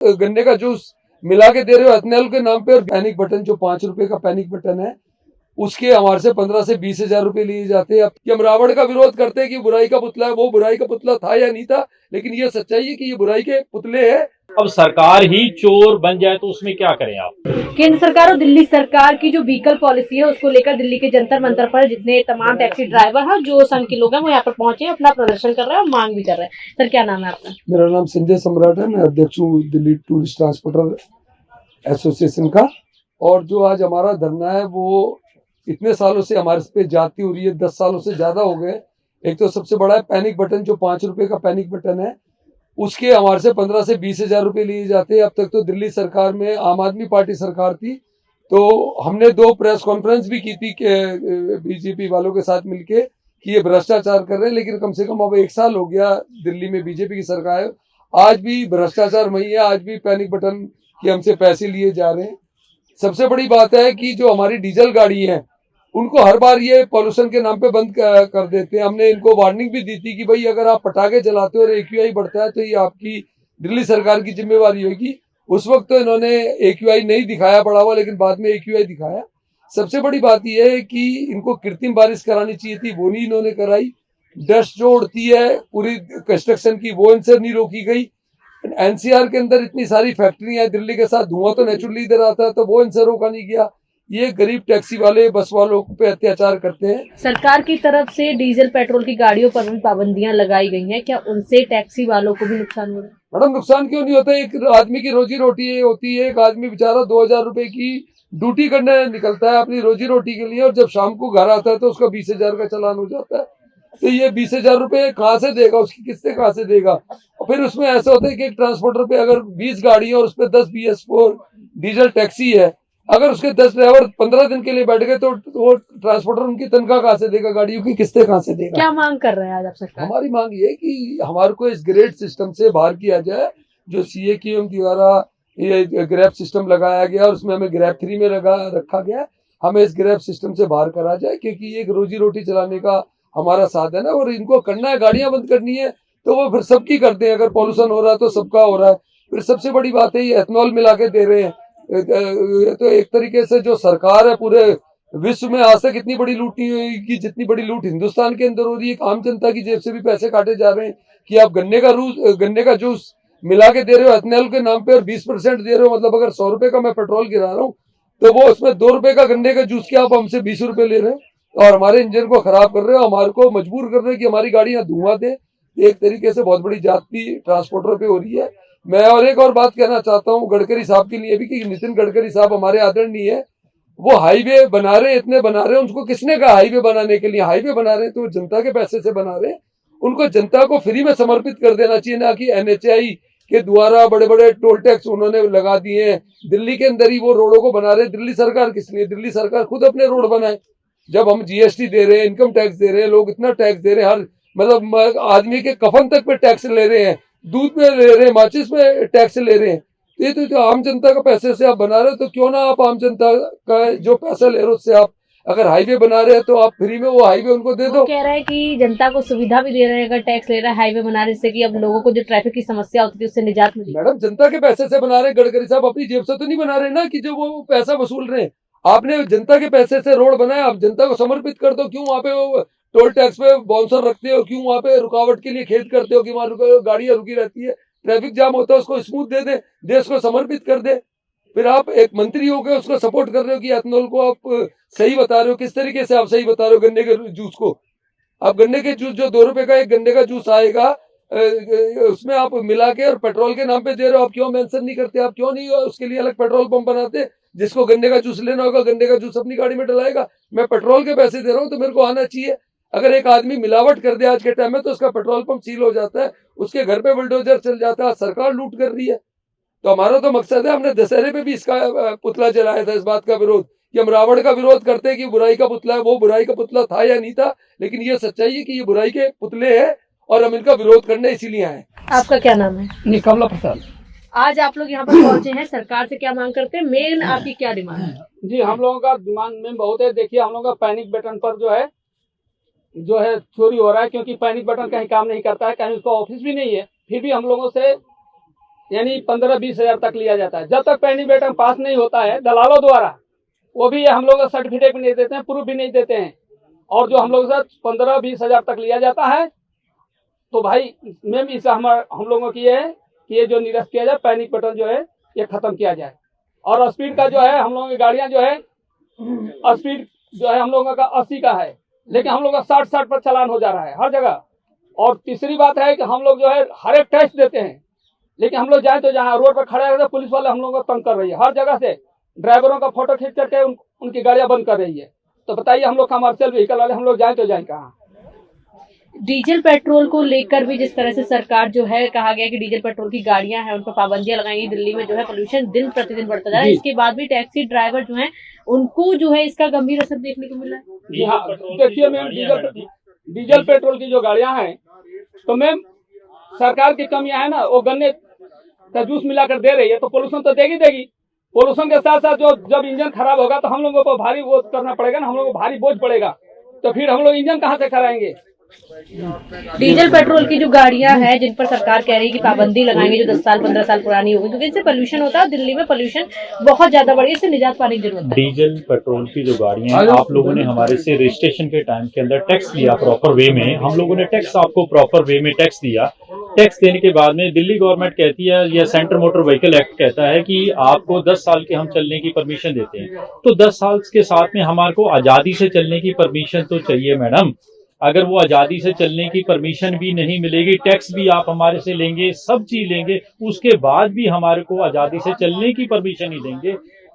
गन्ने का जूस मिला के दे रहे हो एथेनॉल के नाम पे, और पैनिक बटन जो 5 रुपए का पैनिक बटन है उसके हमारे से 15 से 20 हजार रुपए लिए जाते हैं। अब कि हम रावण का विरोध करते हैं कि बुराई का पुतला है, वो बुराई का पुतला था या नहीं था, लेकिन ये सच्चाई है कि ये बुराई के पुतले हैं। अब सरकार ही चोर बन जाए तो उसमें क्या करें आप? केंद्र सरकार और दिल्ली सरकार की जो व्हीकल पॉलिसी है उसको लेकर दिल्ली के जंतर मंतर पर जितने तमाम टैक्सी ड्राइवर हैं, जो संघ के लोग हैं, वो यहाँ पर पहुंचे अपना प्रदर्शन कर रहे हैं और मांग भी कर रहे हैं। सर, क्या नाम है आपका? मेरा नाम संजय सम्राट है, मैं अध्यक्ष हूँ दिल्ली टूरिस्ट ट्रांसपोर्टर एसोसिएशन का। और जो आज हमारा धरना है वो इतने सालों से हमारे पे जाती हो रही है, 10 सालों से ज्यादा हो गए। एक तो सबसे बड़ा है पैनिक बटन, जो 5 रुपए का पैनिक बटन है उसके हमारे से 15 से 20 हजार रुपए लिए जाते हैं। अब तक तो दिल्ली सरकार में आम आदमी पार्टी सरकार थी, तो हमने 2 प्रेस कॉन्फ्रेंस भी की थी बीजेपी वालों के साथ मिलके कि ये भ्रष्टाचार कर रहे हैं, लेकिन कम से कम अब 1 साल हो गया दिल्ली में बीजेपी की सरकार है, आज भी भ्रष्टाचार वही है, आज भी पैनिक बटन के हमसे पैसे लिए जा रहे हैं। सबसे बड़ी बात है कि जो हमारी डीजल गाड़ी है उनको हर बार ये पॉल्यूशन के नाम पे बंद कर देते हैं। हमने इनको वार्निंग भी दी थी कि भाई अगर आप पटाखे चलाते हो और AQI बढ़ता है तो ये आपकी दिल्ली सरकार की जिम्मेवारी होगी। उस वक्त तो इन्होंने AQI नहीं दिखाया बढ़ा हुआ, लेकिन बाद में AQI दिखाया। सबसे बड़ी बात यह है कि इनको कृत्रिम बारिश करानी चाहिए थी, वो नहीं इन्होंने कराई। डस्ट जो उड़ती है पूरी कंस्ट्रक्शन की, वो इनसे नहीं रोकी गई। NCR के अंदर इतनी सारी फैक्ट्रियां हैं, दिल्ली के साथ धुआं तो नेचुरली इधर आता है, तो वो इनसे रोका नहीं गया। ये गरीब टैक्सी वाले बस वालों पे अत्याचार करते हैं। सरकार की तरफ से डीजल पेट्रोल की गाड़ियों पर भी पाबंदियां लगाई गई हैं, क्या उनसे टैक्सी वालों को भी नुकसान हो रहा है? मैडम, नुकसान क्यों नहीं होता? एक आदमी की रोजी रोटी होती है, एक आदमी बेचारा 2000 रुपए की ड्यूटी करने निकलता है अपनी रोजी रोटी के लिए, और जब शाम को घर आता है तो उसका 20,000 का चालान हो जाता है। तो ये 20,000 रुपए कहाँ से देगा, उसकी किस्तें कहाँ से देगा? और फिर उसमें ऐसा होता है कि एक ट्रांसपोर्टर पे अगर 20 गाड़ी और उस पर 10 BS4 डीजल टैक्सी है, अगर उसके 10 ड्राइवर 15 दिन के लिए बैठ गए तो वो ट्रांसपोर्टर उनकी तनख्वाह कहाँ से देगा, गाड़ियों की किस्तें कहाँ से देगा? क्या मांग कर रहे हैं आज आप सरकार? हमारी मांग ये है कि हमारे को इस ग्रेड सिस्टम से बाहर किया जाए, जो CAQM द्वारा ये ग्रैब सिस्टम लगाया गया और उसमें हमें ग्रैब 3 में रखा गया, हमें इस ग्रैब सिस्टम से बाहर करा जाए, क्योंकि ये रोजी रोटी चलाने का हमारा साधन है और इनको करना है, गाड़ियां बंद करनी है तो वो फिर सबकी करते हैं। अगर पॉल्यूशन हो रहा है तो सबका हो रहा है। फिर सबसे बड़ी बात है ये एथेनॉल मिला के दे रहे हैं। तो एक तरीके से जो सरकार है पूरे विश्व में आज तक इतनी बड़ी लूट नहीं हुई कि जितनी बड़ी लूट हिंदुस्तान के अंदर हो रही है। आम जनता की जेब से भी पैसे काटे जा रहे हैं कि आप गन्ने का जूस मिला के दे रहे हो एथेनॉल के नाम पे और 20% दे रहे हो। मतलब अगर 100 रुपए का मैं पेट्रोल गिरा रहा हूँ तो वो उसमें 2 रुपए का गन्ने का जूस के आप हमसे 20 रुपए ले रहे हो और हमारे इंजन को खराब कर रहे हो, हमारे को मजबूर कर रहे हैं कि हमारी गाड़ियां धुआं दे। एक तरीके से बहुत बड़ी जाति ट्रांसपोर्टर पे हो रही है। मैं और एक और बात कहना चाहता हूँ गडकरी साहब के लिए भी कि नितिन गडकरी साहब हमारे आदरणीय है, वो हाईवे बना रहे, इतने बना रहे हैं। उनको किसने कहा हाईवे बनाने के लिए? हाईवे बना रहे हैं तो जनता के पैसे से बना रहे हैं। उनको जनता को फ्री में समर्पित कर देना चाहिए, ना कि NHAI के द्वारा बड़े बड़े टोल टैक्स उन्होंने लगा दिए हैं। दिल्ली के अंदर ही वो रोडों को बना रहे हैं। दिल्ली सरकार किस लिए? दिल्ली सरकार खुद अपने रोड बनाए। जब हम GST दे रहे हैं, इनकम टैक्स दे रहे हैं, लोग इतना टैक्स दे रहे हैं, हर मतलब आदमी के कफन तक पे टैक्स ले रहे हैं, दूध पे ले रहे हैं, माचिस पे टैक्स ले रहे हैं। ये तो आम जनता का पैसे से आप बना रहे हो, तो क्यों ना आप आम जनता का जो पैसा ले रहे हो उससे आप अगर हाईवे बना रहे हैं तो आप फ्री में वो हाईवे उनको दे दो। कह रहे हैं कि जनता को सुविधा भी दे रहे हैं, अगर टैक्स ले रहा है हाईवे बना रहे, जिससे कि अब लोगों को जो ट्रैफिक की समस्या होती है उससे निजात मिले। मैडम, जनता के पैसे से बना रहे हैं। गडकरी साहब अपनी जेब से तो नहीं बना रहे ना कि जो वो पैसा वसूल रहे हैं। आपने जनता के पैसे से रोड बनाया, आप जनता को समर्पित कर दो। क्यों वहां पे वो टोल टैक्स पे बाउंसर रखते हो? क्यों वहां पे रुकावट के लिए खेद करते हो कि वहां गाड़ियां रुकी रहती है, ट्रैफिक जाम होता है, उसको स्मूथ दे दे, देश को समर्पित कर दे। फिर आप एक मंत्री हो गए, उसको सपोर्ट कर रहे हो कि एथेनॉल को आप सही बता रहे हो। किस तरीके से आप सही बता रहे हो? गन्ने के जूस को आप गन्ने के जूस जो 2 रुपए का एक गन्ने का जूस आएगा उसमें आप मिला के और पेट्रोल के नाम पे दे रहे हो। आप क्यों मेंशन नहीं करते? आप क्यों नहीं उसके लिए अलग पेट्रोल पंप बनाते? जिसको गन्ने का जूस लेना होगा गन्ने का जूस अपनी गाड़ी में डलाएगा। मैं पेट्रोल के पैसे दे रहा हूँ तो मेरे को आना चाहिए। अगर एक आदमी मिलावट कर दे आज के टाइम में तो उसका पेट्रोल पंप सील हो जाता है, उसके घर पे बुलडोजर चल जाता है, सरकार लूट कर रही है। तो हमारा तो मकसद है, हमने दशहरे पे भी इसका पुतला जलाया था, इस बात का विरोध कि हम रावण का विरोध करते हैं कि बुराई का पुतला है, वो बुराई का पुतला था या नहीं था, लेकिन ये सच्चाई है कि ये बुराई के पुतले हैं और हम इनका विरोध करने इसीलिए आए। आपका क्या नाम है? कमला प्रसाद। आज आप लोग यहाँ पर पहुंचे हैं, सरकार से क्या मांग करते हैं? मेन आपकी क्या डिमांड है? जी, हम लोगों का डिमांड में बहुत है। देखिए, हम लोगों का पैनिक बटन पर जो है चोरी हो रहा है, क्योंकि पैनिक बटन कहीं काम नहीं करता है, कहीं उसका ऑफिस भी नहीं है। फिर भी हम लोगों से यानी 15-20 हजार तक लिया जाता है। जब तक पैनिक बेटन पास नहीं होता है दलालों द्वारा, वो भी हम लोग सर्टिफिकेट भी नहीं देते हैं, प्रूफ भी नहीं देते हैं, और जो हम लोग से 15-20 हजार तक लिया जाता है, तो भाई मैम इसका हम लोगों की ये है कि ये जो निरस्त किया जाए, पैनिक बटन जो है ये खत्म किया जाए। और स्पीड का जो है हम लोगों की गाड़ियां जो है स्पीड जो है हम लोगों का 80 का है, लेकिन हम लोग का 60 पर चालान हो जा रहा है हर जगह। और तीसरी बात है कि हम लोग जो है हर एक टेस्ट देते हैं, लेकिन हम लोग जाए तो जहाँ रोड पर खड़े रहते पुलिस वाले हम लोग को तंग कर रही है हर जगह से, ड्राइवरों का फोटो खींच करके उनकी गाड़ियां बंद कर रही है। तो बताइए हम लोग कमर्शियल व्हीकल वाले हम लोग जाए तो जाए कहाँ। डीजल पेट्रोल को लेकर भी जिस तरह से सरकार जो है कहा गया कि डीजल पेट्रोल की गाड़ियां हैं उन पर पाबंदियां लगाएंगी, दिल्ली में जो है पोल्यूशन दिन प्रतिदिन बढ़ता जा रहा है। इसके बाद भी टैक्सी ड्राइवर जो है उनको जो है इसका गंभीर असर देखने को मिल रहा है। जी हाँ, देखिए मैम डीजल पेट्रोल की जो गाड़ियां हैं, तो मैम सरकार की कमियां है ना, वो गन्ने का जूस मिलाकर दे रही है, तो पोल्यूशन तो देगी। पोल्यूशन के साथ साथ जो जब इंजन खराब होगा तो हम लोगों को भारी वो करना पड़ेगा ना, हम लोगों को भारी बोझ पड़ेगा, तो फिर हम लोग इंजन कहाँ से कराएंगे। डीजल पेट्रोल की जो गाड़ियां हैं जिन पर सरकार कह रही है कि पाबंदी लगाएंगे, जो 10 साल 15 साल पुरानी होगी, क्योंकि इससे पोल्यूशन होता है। दिल्ली में पोल्यूशन बहुत ज्यादा बढ़ी है, इससे निजात पाने की जरूरत है। डीजल पेट्रोल की जो गाड़ियां हैं, आप लोगों ने हमारे से रजिस्ट्रेशन के टाइम के अंदर टैक्स लिया प्रॉपर वे में, हम लोगों ने टैक्स आपको प्रॉपर वे में टैक्स दिया। टैक्स देने के बाद में दिल्ली गवर्नमेंट कहती है, या सेंट्रल मोटर व्हीकल एक्ट कहता है कि आपको 10 साल के हम चलने की परमिशन देते हैं। तो 10 साल के साथ में हमारे को आजादी से चलने की परमिशन तो चाहिए मैडम। अगर वो आजादी से चलने की परमिशन भी नहीं मिलेगी, टैक्स भी आप हमारे से लेंगे, सब चीज लेंगे, उसके बाद भी हमारे को आजादी से चलने की परमिशन ही देंगे,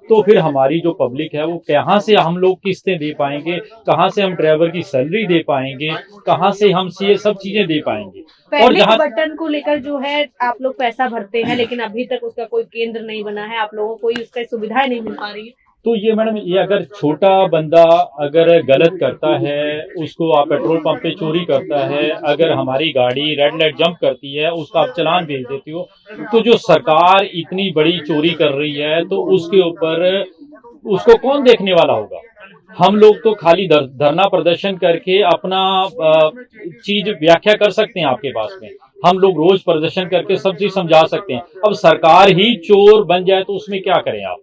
तो फिर हमारी जो पब्लिक है वो कहाँ से हम लोग किस्तें दे पाएंगे, कहाँ से हम ड्राइवर की सैलरी दे पाएंगे, कहाँ से हम ये सब चीजें दे पाएंगे। और पैनिक बटन को लेकर जो है आप लोग पैसा भरते हैं, लेकिन अभी तक उसका कोई केंद्र नहीं बना है, आप लोगों को उसका सुविधाएं नहीं मिल पा रही है। तो ये मैडम, ये अगर छोटा बंदा अगर गलत करता है, उसको आप पेट्रोल पंप पे चोरी करता है, अगर हमारी गाड़ी रेड लाइट जंप करती है, उसका आप चालान भेज देती हो, तो जो सरकार इतनी बड़ी चोरी कर रही है तो उसके ऊपर उसको कौन देखने वाला होगा। हम लोग तो खाली धरना प्रदर्शन करके अपना चीज व्याख्या कर सकते हैं आपके पास में, हम लोग रोज प्रदर्शन करके सब चीज समझा सकते हैं। अब सरकार ही चोर बन जाए तो उसमें क्या करें आप।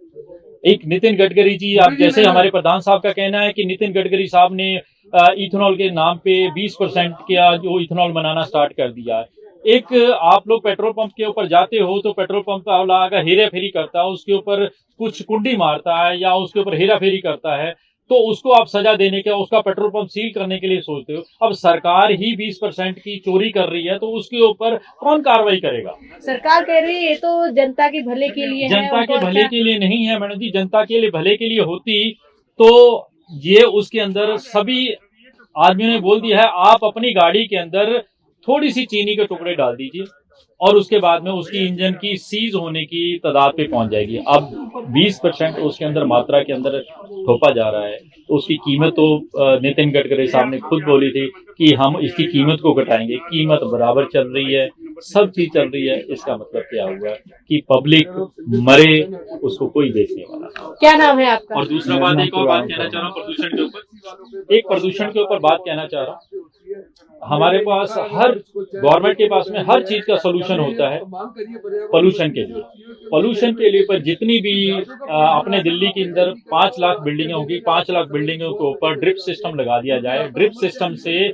एक नितिन गडकरी जी, आप जैसे हमारे प्रधान साहब का कहना है कि नितिन गडकरी साहब ने इथेनॉल के नाम पे 20% का जो इथेनॉल बनाना स्टार्ट कर दिया है। एक आप लोग पेट्रोल पंप के ऊपर जाते हो तो पेट्रोल पंप वाला अगर हेरा फेरी करता है, उसके ऊपर कुछ कुंडी मारता है या उसके ऊपर हेरा फेरी करता है, तो उसको आप सजा देने के, उसका पेट्रोल पंप सील करने के लिए सोचते हो। अब सरकार ही 20% की चोरी कर रही है तो उसके ऊपर कौन कार्रवाई करेगा। सरकार कह रही है ये तो जनता के भले के लिए है। जनता के भले के लिए नहीं है मैडम जी, जनता के लिए भले के लिए होती तो ये उसके अंदर सभी आदमियों ने बोल दिया है, आप अपनी गाड़ी के अंदर थोड़ी सी चीनी के टुकड़े डाल दीजिए और उसके बाद में उसकी इंजन की सीज होने की तादाद पे पहुंच जाएगी। अब 20% उसके अंदर मात्रा के अंदर थोपा जा रहा है, तो उसकी कीमत तो नितिन गडकरी साहब ने खुद बोली थी कि हम इसकी कीमत को घटाएंगे। कीमत बराबर चल रही है, सब चीज चल रही है। इसका मतलब क्या हुआ कि पब्लिक मरे, उसको कोई देखने वाला। क्या नाम है आपका? और दूसरा बात, एक और बात कहना चाह रहा हूँ प्रदूषण के ऊपर, एक प्रदूषण के ऊपर बात कहना चाह रहा हूँ। हमारे पास हर गवर्नमेंट के पास में हर चीज का सोल्यूशन होता है पोल्यूशन के लिए। पोल्यूशन के लिए पर जितनी भी अपने दिल्ली के अंदर 5 लाख बिल्डिंगें होंगी, 5 लाख बिल्डिंगों के ऊपर ड्रिप सिस्टम लगा दिया जाए। ड्रिप सिस्टम से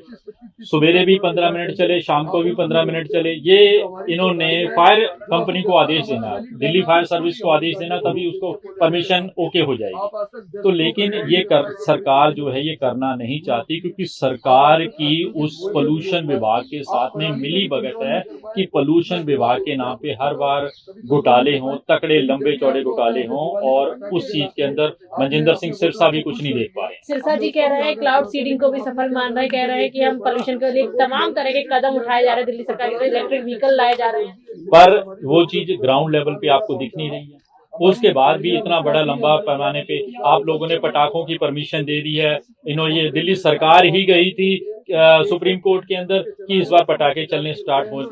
सवेरे भी 15 मिनट चले, शाम को भी 15 मिनट चले। ये इन्होंने फायर कंपनी को आदेश देना, दिल्ली फायर सर्विस को आदेश देना, तभी उसको परमिशन ओके हो जाएगी। तो लेकिन ये सरकार जो है ये करना नहीं चाहती, क्योंकि सरकार की उस पोल्यूशन विभाग के साथ में मिली भगत है कि पोल्यूशन विभाग के नाम पे हर बार घोटाले हों, तकड़े लंबे चौड़े घोटाले हों, और उस चीज के अंदर मनजिंदर सिंह सिरसा भी कुछ नहीं देख पा रहे। सिरसा जी कह रहे हैं क्लाउड सीडिंग को भी सफल मान रहे हैं, कह रहे हैं कि हम पोल्यूशन के लिए तमाम तरह के कदम उठाए जा रहे हैं, दिल्ली सरकार के इलेक्ट्रिक व्हीकल लाए जा रहे हैं, पर वो चीज ग्राउंड लेवल पे आपको दिख नहीं रही है। उसके बाद भी इतना बड़ा लंबा पैमाने पे आप लोगों ने पटाखों की परमिशन दे दी है। इन्होंने, ये दिल्ली सरकार ही गई थी सुप्रीम कोर्ट के अंदर कि इस बार पटाखे चलने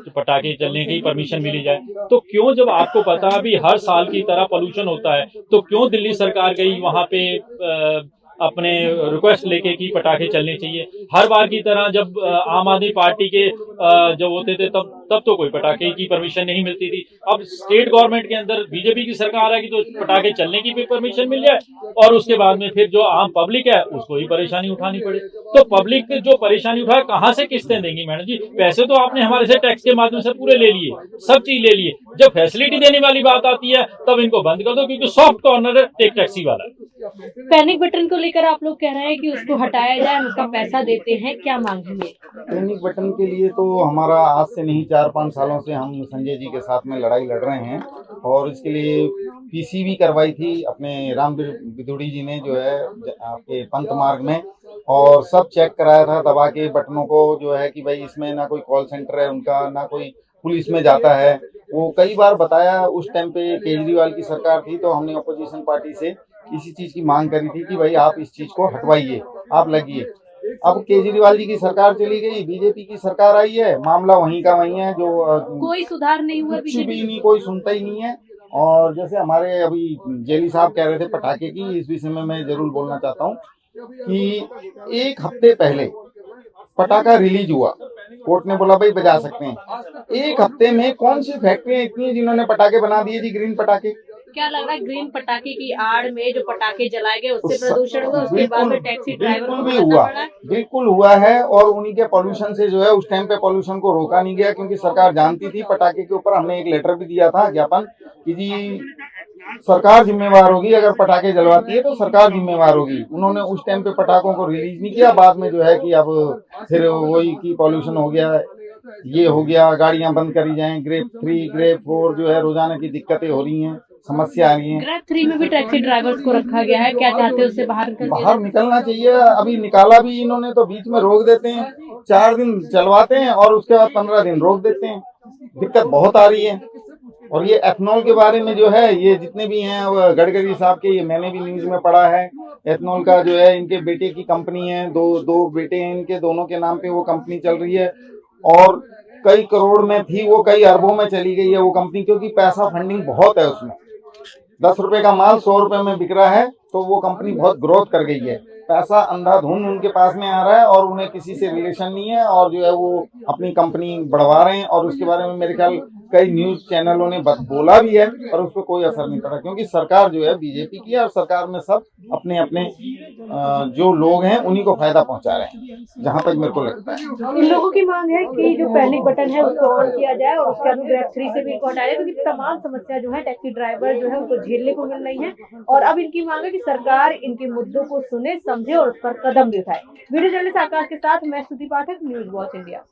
पटाखे चलने की परमिशन मिली जाए। तो क्यों, जब आपको पता भी हर साल की तरह पोल्यूशन होता है, तो क्यों दिल्ली सरकार गई वहां पे अपने रिक्वेस्ट लेके कि पटाखे चलने चाहिए। हर बार की तरह जब आम आदमी पार्टी के जब होते थे तब तब तो कोई पटाखे की परमिशन नहीं मिलती थी। अब स्टेट गवर्नमेंट के अंदर बीजेपी की सरकार आएगी तो पटाखे चलने की भी परमिशन मिल जाए और उसके बाद में फिर जो आम पब्लिक है उसको ही परेशानी उठानी पड़े। तो पब्लिक जो परेशानी उठाए कहाँ से किस्तें देंगी मैडम जी? पैसे तो आपने हमारे से टैक्स के माध्यम से पूरे ले लिए, सब चीज ले लिए। जब फैसिलिटी देने वाली बात आती है तब इनको बंद कर दो, क्योंकि सॉफ्ट कॉर्नर एक टैक्सी वाला है। पैनिक बटन को लेकर आप लोग कह रहे हैं कि उसको हटाया जाए, हम उसका पैसा देते हैं, क्या मांगेंगे? पैनिक बटन के लिए तो हमारा आज से नहीं 4-5 सालों से हम संजय जी के साथ में लड़ाई लड़ रहे हैं और इसके लिए पीसी भी करवाई थी अपने राम बिदुड़ी जी ने, जो है आपके पंत मार्ग में, और सब चेक कराया था दबा के बटनों को, जो है कि भाई इसमें ना कोई कॉल सेंटर है उनका, ना कोई पुलिस में जाता है। वो कई बार बताया, उस टाइम पे केजरीवाल की सरकार थी तो हमने अपोजिशन पार्टी से इसी चीज की मांग करी थी कि भाई आप इस चीज को हटवाइए, आप लगिए। अब केजरीवाल जी की सरकार चली गई, बीजेपी की सरकार आई है, मामला वहीं का वहीं है। जो कोई सुधार नहीं हुआ, कुछ भी नहीं, कोई सुनता ही नहीं है। और जैसे हमारे अभी जेली साहब कह रहे थे पटाखे की, इस विषय में मैं जरूर बोलना चाहता हूँ कि 1 हफ्ते पहले पटाखा रिलीज हुआ, कोर्ट ने बोला भाई बजा सकते हैं। 1 हफ्ते में कौन सी फैक्ट्रियां इतनी है जिन्होंने पटाखे बना दिए जी, ग्रीन पटाखे? क्या लग रहा है ग्रीन पटाखे की आड़ में जो पटाखे जलाए गए उससे प्रदूषण हुआ, उसके बाद में टैक्सी ड्राइवर को भी भुगतना हुआ, पड़ा? बिल्कुल हुआ है। और उन्हीं के पॉल्यूशन से जो है उस टाइम पे पॉल्यूशन को रोका नहीं गया, क्योंकि सरकार जानती थी। पटाखे के ऊपर हमने एक लेटर भी दिया था ज्ञापन कि जी सरकार जिम्मेवार होगी, अगर पटाखे जलवाती है तो सरकार जिम्मेवार होगी। उन्होंने उस टाइम पे पटाखों को रिलीज नहीं किया। बाद में जो है कि अब फिर वही की पॉल्यूशन हो गया, ये हो गया, गाड़ियां बंद करी जाएं, ग्रेप 3 ग्रेप 4 जो है रोजाना की दिक्कतें हो रही हैं, समस्या आ रही है। ग्रेप 3 में भी टैक्सी ड्राइवर्स को रखा गया है, क्या चाहते हैं उससे बाहर निकल दिया बाहर निकलना चाहिए। अभी निकाला भी इन्होंने तो बीच में रोक देते हैं, 4 दिन चलवाते हैं और उसके बाद 15 दिन रोक देते हैं। दिक्कत बहुत आ रही है। और ये एथनॉल के बारे में जो है, ये जितने भी हैं गडकरी साहब के, ये मैंने भी न्यूज में पढ़ा है। एथनॉल का जो है इनके बेटे की कंपनी है, दो बेटे हैं इनके, दोनों के नाम पे वो कंपनी चल रही है और कई करोड़ में थी वो, कई अरबों में चली गई है वो कंपनी, क्योंकि पैसा फंडिंग बहुत है उसमें। 10 रुपए का माल 100 रुपए में बिक रहा है, तो वो कंपनी बहुत ग्रोथ कर गई है। पैसा अंधाधुंध उनके पास में आ रहा है और उन्हें किसी से रिलेशन नहीं है, और जो है वो अपनी कंपनी बढ़वा रहे हैं। और उसके बारे में मेरे ख्याल कई न्यूज चैनलों ने बोला भी है, पर उस पर कोई असर नहीं पड़ा, क्योंकि सरकार जो है बीजेपी की है और सरकार में सब अपने अपने जो लोग हैं उन्हीं को फायदा पहुंचा रहे हैं, जहां तक मेरे को लगता है। इन लोगों की मांग है कि जो पैनिक बटन है उसको ऑन किया जाए और उसके बाद ग्रेप 3 से भी इनको हटाया, क्योंकि तमाम समस्या जो है टैक्सी ड्राइवर जो है उनको झेलने को मिल रही है। और अब इनकी मांग है कि सरकार इनके मुद्दों को सुने, समझे और उस पर कदम भी उठाए। वीडियो जर्नलिस्ट आकाश के साथ मैं स्तुति पाठक, न्यूज वॉच इंडिया।